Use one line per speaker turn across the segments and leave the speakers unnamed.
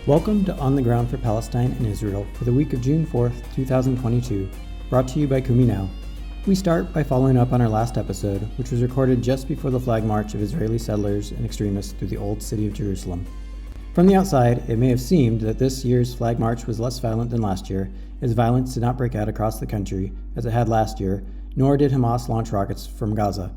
Welcome to On the Ground for Palestine and Israel for the week of June 4th, 2022, brought to you by Kumi Now. We start by following up on our last episode, which was recorded just before the flag march of Israeli settlers and extremists through the Old City of Jerusalem. From the outside, it may have seemed that this year's flag march was less violent than last year, as violence did not break out across the country, as it had last year, nor did Hamas launch rockets from Gaza.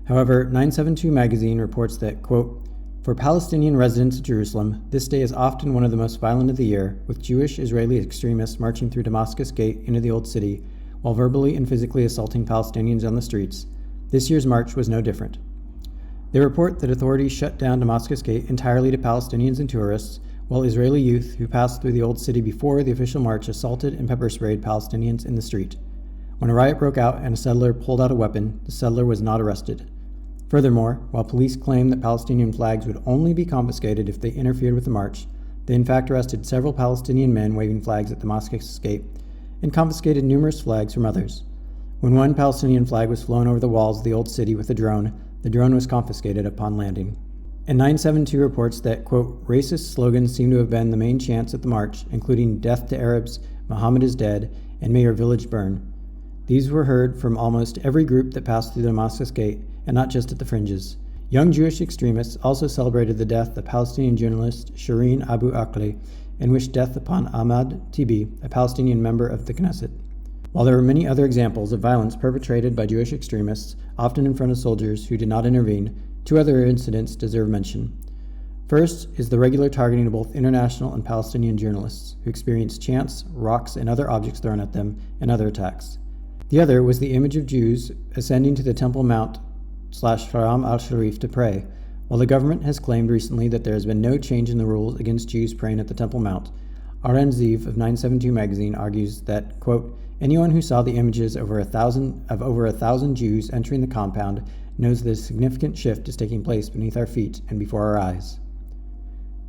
However, 972 magazine reports that, quote, "For Palestinian residents of Jerusalem, this day is often one of the most violent of the year, with Jewish Israeli extremists marching through Damascus Gate into the Old City, while verbally and physically assaulting Palestinians on the streets. This year's march was no different." They report that authorities shut down Damascus Gate entirely to Palestinians and tourists, while Israeli youth who passed through the Old City before the official march assaulted and pepper-sprayed Palestinians in the street. When a riot broke out and a settler pulled out a weapon, the settler was not arrested. Furthermore, while police claimed that Palestinian flags would only be confiscated if they interfered with the march, they in fact arrested several Palestinian men waving flags at Damascus Gate and confiscated numerous flags from others. When one Palestinian flag was flown over the walls of the Old City with a drone, the drone was confiscated upon landing. And 972 reports that, quote, "racist slogans seem to have been the main chants at the march, including 'Death to Arabs,' 'Muhammad is dead,' and 'May your village burn.' These were heard from almost every group that passed through the Damascus Gate, and not just at the fringes. Young Jewish extremists also celebrated the death of Palestinian journalist Shireen Abu Akleh and wished death upon Ahmad Tibi, a Palestinian member of the Knesset. While there were many other examples of violence perpetrated by Jewish extremists, often in front of soldiers who did not intervene, two other incidents deserve mention. First is the regular targeting of both international and Palestinian journalists, who experienced chants, rocks, and other objects thrown at them, and other attacks. The other was the image of Jews ascending to the Temple Mount / Haram al-Sharif to pray. While the government has claimed recently that there has been no change in the rules against Jews praying at the Temple Mount, Aaron Ziv of 972 magazine argues that, quote, "anyone who saw the images of over a thousand Jews entering the compound knows that a significant shift is taking place beneath our feet and before our eyes."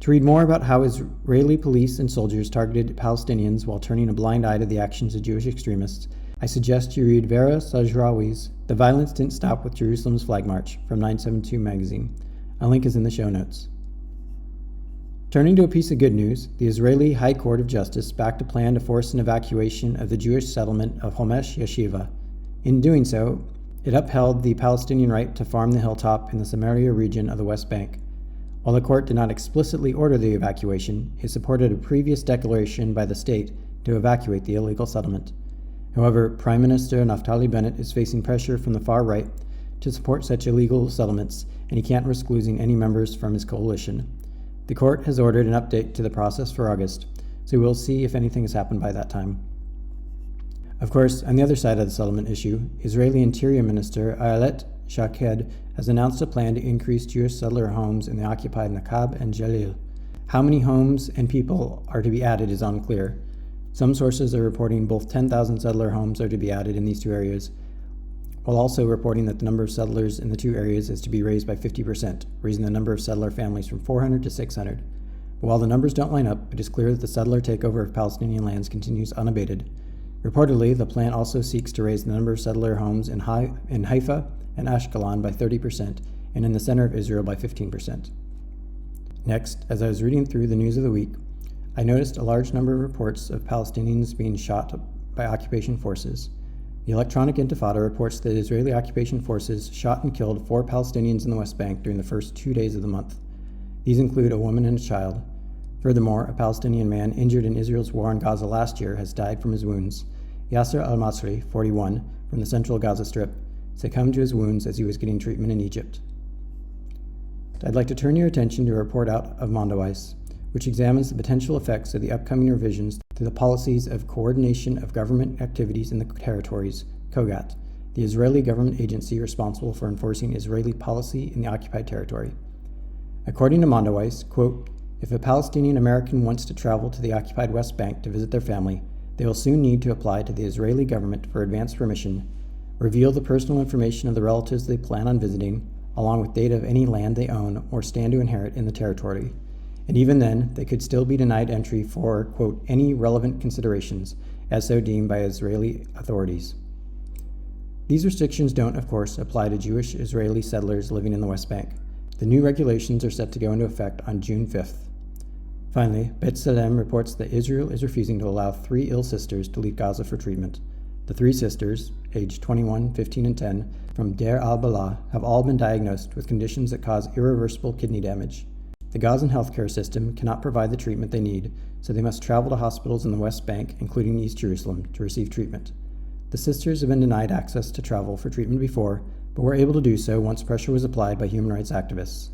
To read more about how Israeli police and soldiers targeted Palestinians while turning a blind eye to the actions of Jewish extremists, I suggest you read Vera Sajrawi's "The Violence Didn't Stop with Jerusalem's Flag March" from 972 magazine. A link is in the show notes. Turning to a piece of good news, the Israeli High Court of Justice backed a plan to force an evacuation of the Jewish settlement of Homesh Yeshiva. In doing so, it upheld the Palestinian right to farm the hilltop in the Samaria region of the West Bank. While the court did not explicitly order the evacuation, it supported a previous declaration by the state to evacuate the illegal settlement. However, Prime Minister Naftali Bennett is facing pressure from the far right to support such illegal settlements, and he can't risk losing any members from his coalition. The court has ordered an update to the process for August, so we'll see if anything has happened by that time. Of course, on the other side of the settlement issue, Israeli Interior Minister Ayelet Shaked has announced a plan to increase Jewish settler homes in the occupied Nakab and Jalil. How many homes and people are to be added is unclear. Some sources are reporting both 10,000 settler homes are to be added in these two areas, while also reporting that the number of settlers in the two areas is to be raised by 50%, raising the number of settler families from 400 to 600. But while the numbers don't line up, it is clear that the settler takeover of Palestinian lands continues unabated. Reportedly, the plan also seeks to raise the number of settler homes in Haifa and Ashkelon by 30% and in the center of Israel by 15%. Next, as I was reading through the news of the week, I noticed a large number of reports of Palestinians being shot by occupation forces. The Electronic Intifada reports that Israeli occupation forces shot and killed 4 Palestinians in the West Bank during the first 2 days of the month. These include a woman and a child. Furthermore, a Palestinian man injured in Israel's war on Gaza last year has died from his wounds. Yasser al-Masri, 41, from the central Gaza Strip, succumbed to his wounds as he was getting treatment in Egypt. I'd like to turn your attention to a report out of Mondoweiss, which examines the potential effects of the upcoming revisions to the Policies of Coordination of Government Activities in the Territories, COGAT, the Israeli government agency responsible for enforcing Israeli policy in the occupied territory. According to Mondoweiss, quote, "if a Palestinian American wants to travel to the occupied West Bank to visit their family, they will soon need to apply to the Israeli government for advance permission, reveal the personal information of the relatives they plan on visiting, along with data of any land they own or stand to inherit in the territory. And even then, they could still be denied entry for, quote, any relevant considerations, as so deemed by Israeli authorities." These restrictions don't, of course, apply to Jewish Israeli settlers living in the West Bank. The new regulations are set to go into effect on June 5th. Finally, B'Tselem reports that Israel is refusing to allow 3 ill sisters to leave Gaza for treatment. The 3 sisters, aged 21, 15, and 10, from Deir al-Balah, have all been diagnosed with conditions that cause irreversible kidney damage. The Gazan healthcare system cannot provide the treatment they need, so they must travel to hospitals in the West Bank, including East Jerusalem, to receive treatment. The sisters have been denied access to travel for treatment before, but were able to do so once pressure was applied by human rights activists.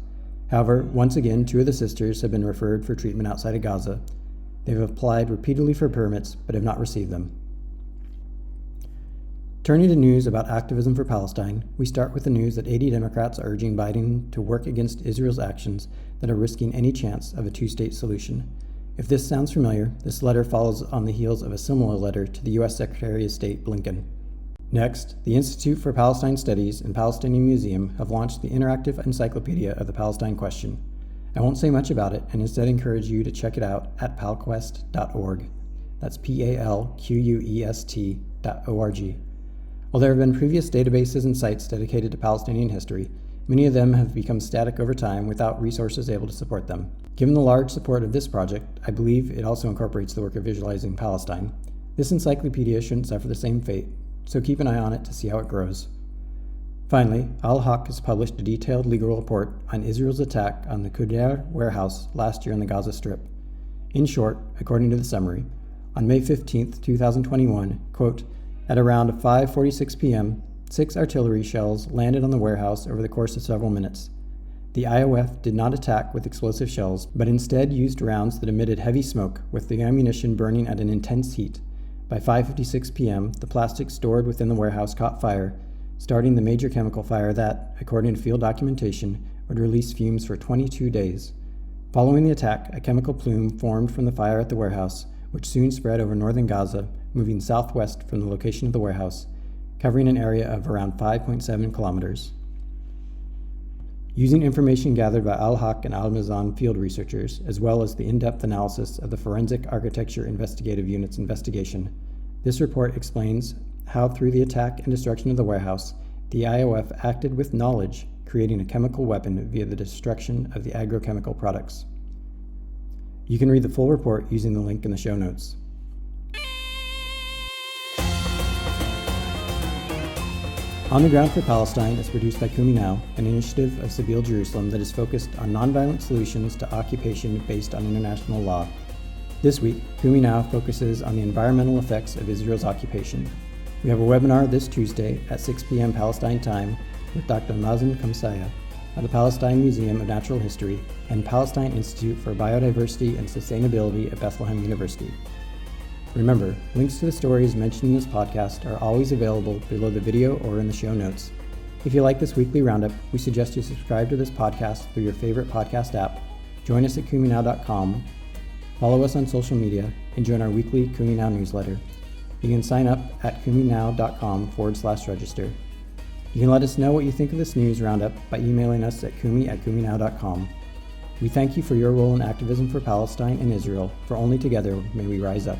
However, once again, 2 of the sisters have been referred for treatment outside of Gaza. They have applied repeatedly for permits, but have not received them. Turning to news about activism for Palestine, we start with the news that 80 Democrats are urging Biden to work against Israel's actions that are risking any chance of a 2-state solution. If this sounds familiar, this letter follows on the heels of a similar letter to the U.S. Secretary of State Blinken. Next, the Institute for Palestine Studies and Palestinian Museum have launched the interactive encyclopedia of the Palestine question. I won't say much about it and instead encourage you to check it out at palquest.org. That's palquest.org. While there have been previous databases and sites dedicated to Palestinian history, many of them have become static over time without resources able to support them. Given the large support of this project, I believe it also incorporates the work of visualizing Palestine. This encyclopedia shouldn't suffer the same fate, so keep an eye on it to see how it grows. Finally, Al-Haq has published a detailed legal report on Israel's attack on the Kuder warehouse last year in the Gaza Strip. In short, according to the summary, on May 15, 2021, quote, at around 5:46 p.m., 6 artillery shells landed on the warehouse over the course of several minutes. The IOF did not attack with explosive shells, but instead used rounds that emitted heavy smoke, with the ammunition burning at an intense heat. By 5:56 p.m., the plastic stored within the warehouse caught fire, starting the major chemical fire that, according to field documentation, would release fumes for 22 days. Following the attack, a chemical plume formed from the fire at the warehouse, which soon spread over northern Gaza, moving southwest from the location of the warehouse, covering an area of around 5.7 kilometers. Using information gathered by Al-Haq and Al-Mizan field researchers, as well as the in-depth analysis of the Forensic Architecture Investigative Unit's investigation, this report explains how through the attack and destruction of the warehouse, the IOF acted with knowledge, creating a chemical weapon via the destruction of the agrochemical products. You can read the full report using the link in the show notes. On the Ground for Palestine is produced by Kumi Now, an initiative of Sabeel Jerusalem that is focused on nonviolent solutions to occupation based on international law. This week, Kumi Now focuses on the environmental effects of Israel's occupation. We have a webinar this Tuesday at 6 p.m. Palestine time with Dr. Mazen Kamsaya of the Palestine Museum of Natural History and Palestine Institute for Biodiversity and Sustainability at Bethlehem University. Remember, links to the stories mentioned in this podcast are always available below the video or in the show notes. If you like this weekly roundup, we suggest you subscribe to this podcast through your favorite podcast app, join us at kuminow.com, follow us on social media, and join our weekly Kumi Now newsletter. You can sign up at kuminow.com/register. You can let us know what you think of this news roundup by emailing us at kumi@kuminow.com. We thank you for your role in activism for Palestine and Israel, for only together may we rise up.